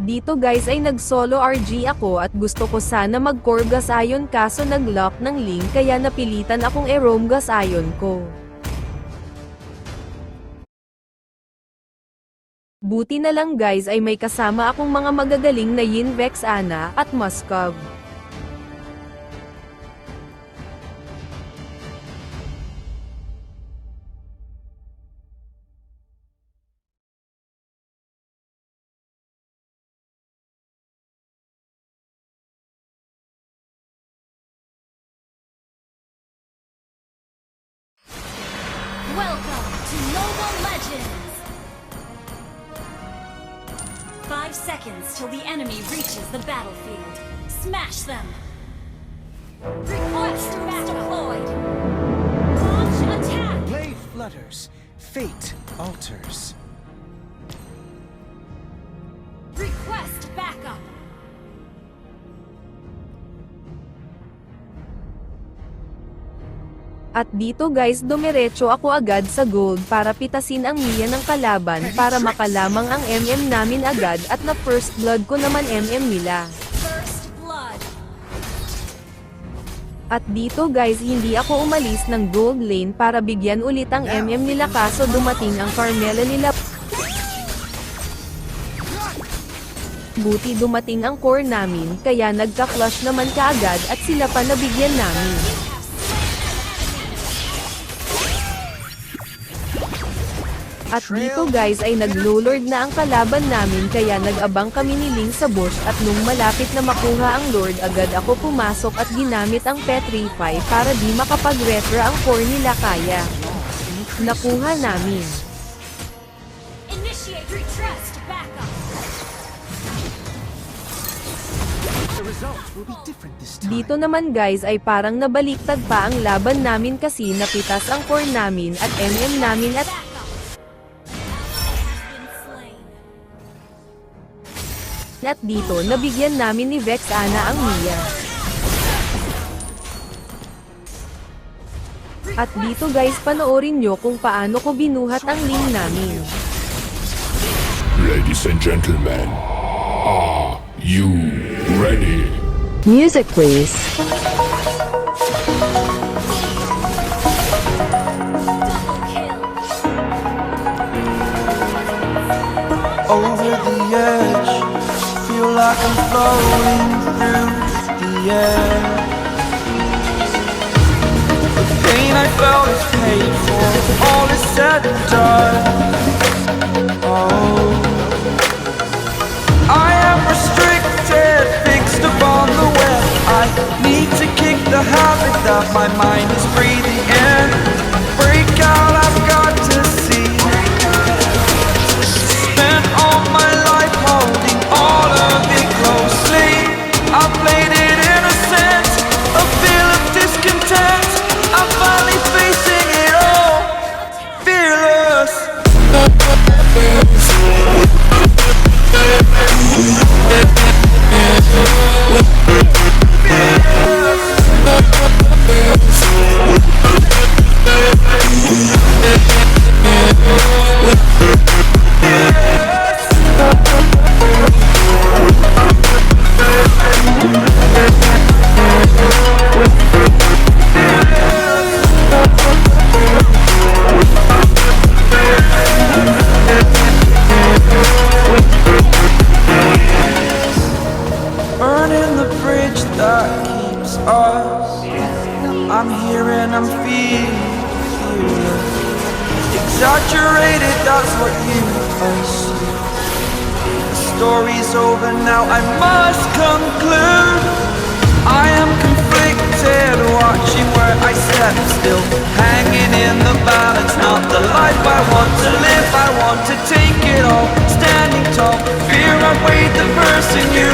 dito guys ay nag-solo RG ako at gusto ko sana mag-core gas ion kaso nag-lock ng link kaya napilitan akong i-roam gas ion ko. Buti na lang guys ay may kasama akong mga magagaling na Yin Vex Ana at Muscov. Welcome to Mobile Legends! 5 seconds till the enemy reaches the battlefield. Smash them! Request deployed! Launch attack! Blade flutters, fate alters. Request backup! At dito guys dumiretso ako agad sa gold para pitasin ang Mia ng kalaban para makalamang ang MM namin agad at na first blood ko naman MM nila. First blood! At dito guys hindi ako umalis ng gold lane para bigyan ulit ang MM nila kaso dumating ang Carmela nila. Buti dumating ang core namin kaya nagka-flush naman kaagad at sila pa nabigyan namin. At dito guys ay nag-lord na ang kalaban namin kaya nag-abang kami ni Ling sa bush at nung malapit na makuha ang lord agad ako pumasok at ginamit ang Petrify para di makapag-retro ang core nila kaya. Nakuha namin. Initiate request backup! The results will be different this time. Dito naman guys ay parang nabaliktad pa ang laban namin kasi napitas ang core namin at MM namin at dito nabigyan namin ni Vex Ana ang Mia. At dito guys panoorin nyo kung paano ko binuhat ang lane namin. Ladies and gentlemen, are you ready? Music please. Double kill! Over the edge, feel like I'm floating through the air. The pain I felt is paid for, all is said and done. Oh, I am restricted, fixed upon the web. I need to kick the habit that my mind is breathing in. Break out, I've got to see. Spent all my life holding all of it closely. I played it innocent, a feel of discontent. I'm finally facing it all, fearless. Burning the bridge that keeps us. I'm here and I'm feeling exaggerated, that's what you assume. The story's over now, I must conclude. I am conflicted, watching where I step still, hanging in the balance, not the life I want to live. I want to take it all, standing tall. Fear I weighed the person you